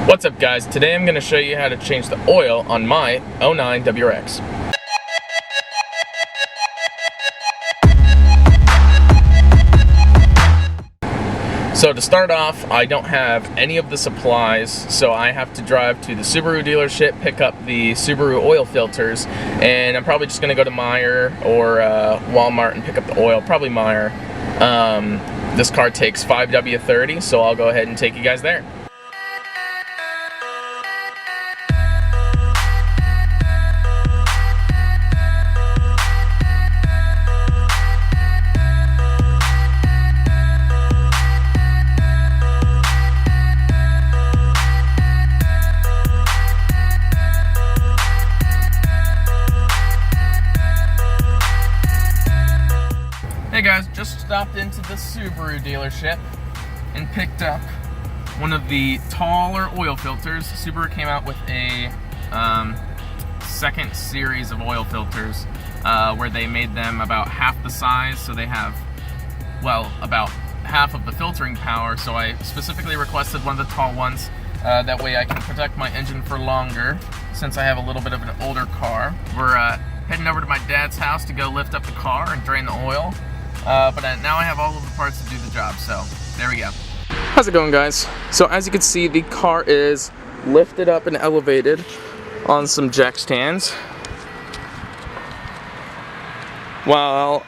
What's up guys, today I'm going to show you how to change the oil on my 09 WRX. So to start off, I don't have any of the supplies, so I have to drive to the Subaru dealership, pick up the Subaru oil filters, and I'm probably just going to go to Meijer or Walmart and pick up the oil, probably Meijer. This car takes 5W30, so I'll go ahead and take you guys there. Hey guys, just stopped into the Subaru dealership and picked up one of the taller oil filters. Subaru came out with a second series of oil filters where they made them about half the size, so they have, well, about half of the filtering power. So I specifically requested one of the tall ones. That way I can protect my engine for longer, since I have a little bit of an older car. We're heading over to my dad's house to go lift up the car and drain the oil. But now I have all of the parts to do the job, so there we go. How's it going, guys? So as you can see, the car is lifted up and elevated on some jack stands, while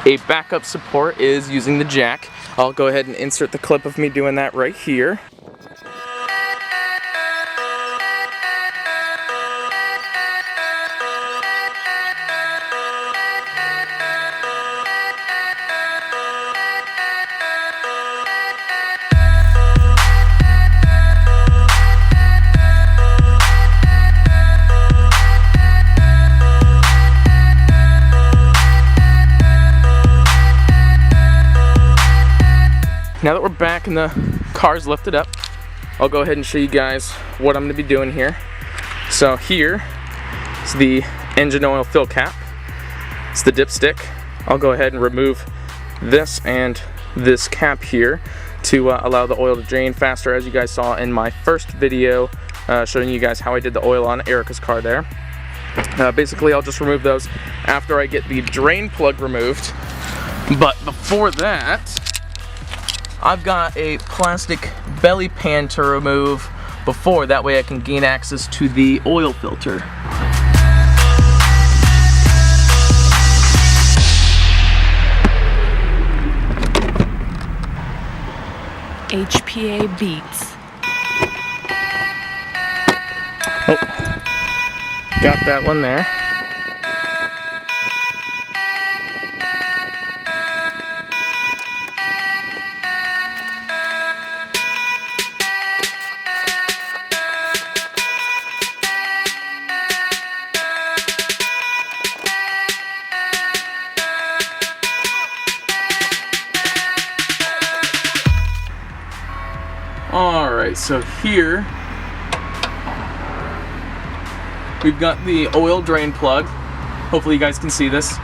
a backup support is using the jack. I'll go ahead and insert the clip of me doing that right here. Now that we're back and the car's lifted up, I'll go ahead and show you guys what I'm going to be doing here. So here is the engine oil fill cap. It's the dipstick. I'll go ahead and remove this and this cap here to allow the oil to drain faster, as you guys saw in my first video showing you guys how I did the oil on Erica's car there. Basically, I'll just remove those after I get the drain plug removed. But before that, I've got a plastic belly pan to remove before, that way I can gain access to the oil filter. HPA beats. Oh, got that one there. Alright, so here we've got the oil drain plug. Hopefully you guys can see this.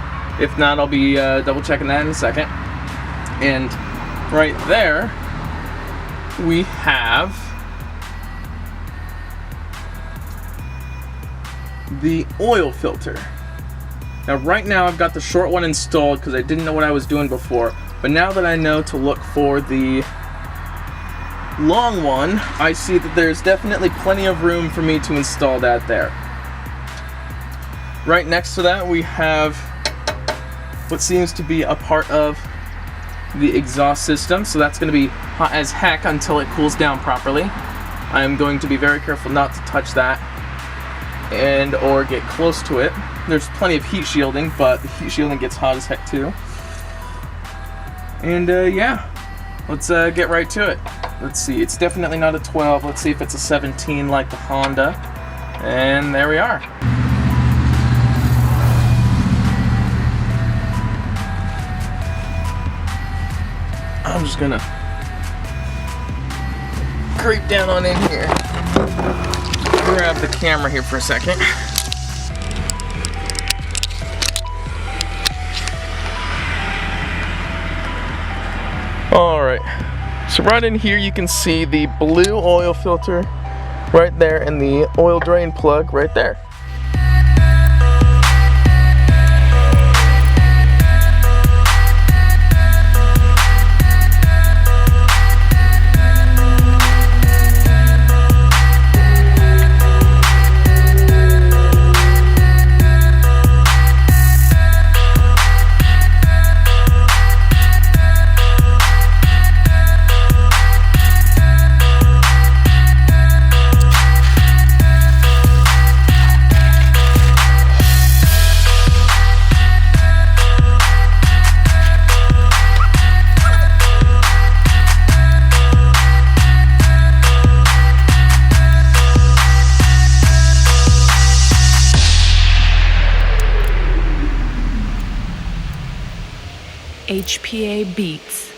If not, I'll be double checking that in a second. And right there we have the oil filter. Now right now I've got the short one installed because I didn't know what I was doing before, but now that I know to look for the long one, I see that there's definitely plenty of room for me to install that there. Right next to that we have what seems to be a part of the exhaust system, so that's going to be hot as heck until it cools down properly. I'm going to be very careful not to touch that and or get close to it. There's plenty of heat shielding, but the heat shielding gets hot as heck too. And yeah, let's get right to it. Let's see, it's definitely not a 12. Let's see if it's a 17 like the Honda. And there we are. I'm just gonna creep down on in here. Grab the camera here for a second. Alright, so right in here you can see the blue oil filter right there, and the oil drain plug right there. HPA Beats.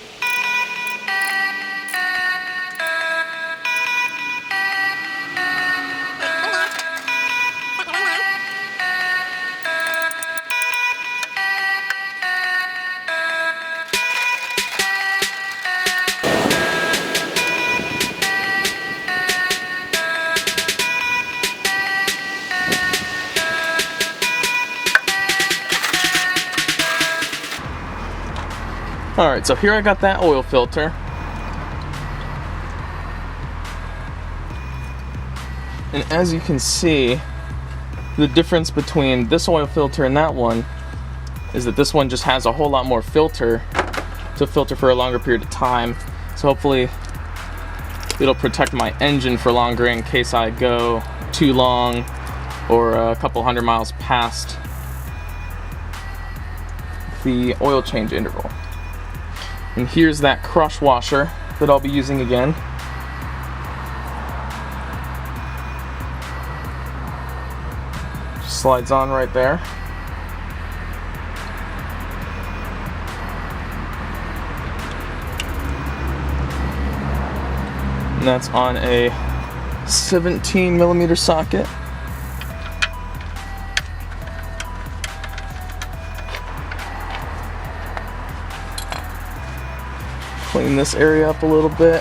Alright, so here I got that oil filter. And as you can see, the difference between this oil filter and that one is that this one just has a whole lot more filter to filter for a longer period of time. So hopefully it'll protect my engine for longer in case I go too long or a couple hundred miles past the oil change interval. And here's that crush washer that I'll be using again. Just slides on right there. And that's on a 17mm socket. Clean this area up a little bit.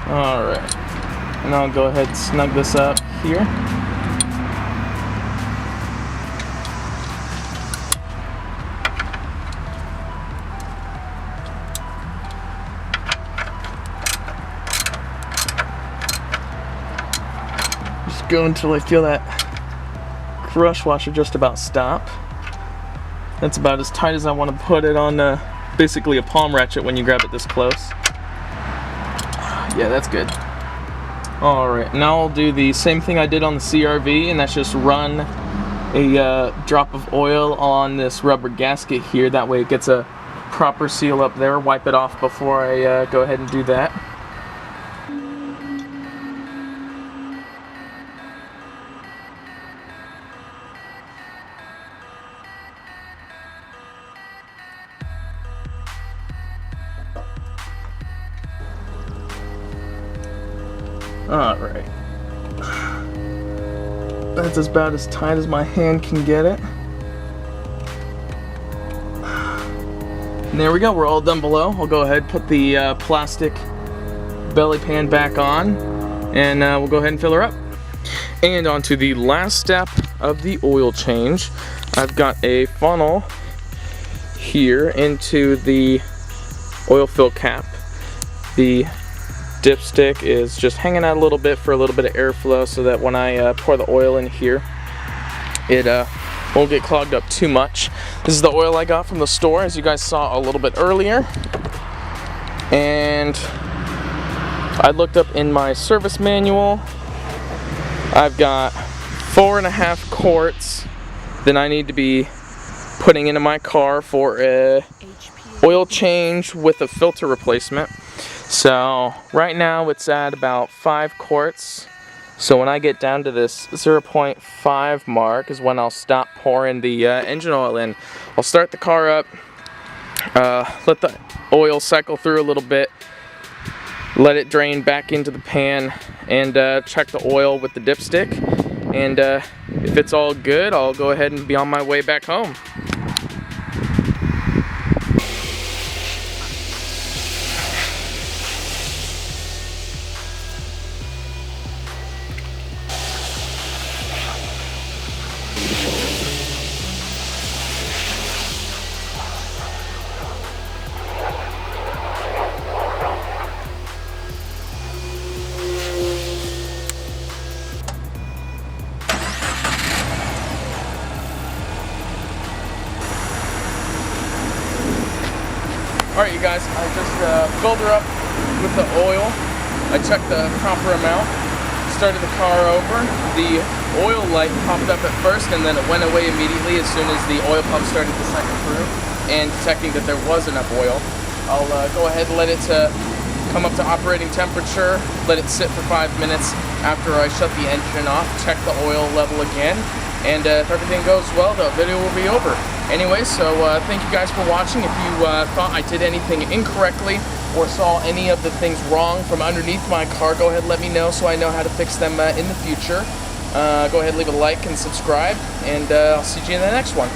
Alright, and I'll go ahead and snug this up here. Just go until I feel that crush washer just about stop. That's about as tight as I want to put it on basically a palm ratchet when you grab it this close. Yeah, that's good. Alright, now I'll do the same thing I did on the CRV, and that's just run a drop of oil on this rubber gasket here. That way it gets a proper seal up there. Wipe it off before I go ahead and do that. Alright. That's about as tight as my hand can get it. And there we go, we're all done below. I'll go ahead and put the plastic belly pan back on, and we'll go ahead and fill her up. And on to the last step of the oil change. I've got a funnel here into the oil fill cap. The dipstick is just hanging out a little bit for a little bit of airflow so that when I pour the oil in here, it won't get clogged up too much. This is the oil I got from the store, as you guys saw a little bit earlier. And I looked up in my service manual. I've got 4.5 quarts that I need to be putting into my car for a oil change with a filter replacement. So right now it's at about 5 quarts. So when I get down to this 0.5 mark is when I'll stop pouring the engine oil in. I'll start the car up, let the oil cycle through a little bit, let it drain back into the pan, and check the oil with the dipstick. And if it's all good, I'll go ahead and be on my way back home. Alright, you guys, I just filled her up with the oil. I checked the proper amount, started the car over. The oil light popped up at first and then it went away immediately as soon as the oil pump started to cycle through, and detecting that there was enough oil. I'll go ahead and let it come up to operating temperature, let it sit for 5 minutes after I shut the engine off, check the oil level again, and if everything goes well, the video will be over. Anyway, so thank you guys for watching. If you thought I did anything incorrectly or saw any of the things wrong from underneath my car, go ahead and let me know so I know how to fix them in the future. Go ahead and leave a like and subscribe, and I'll see you in the next one.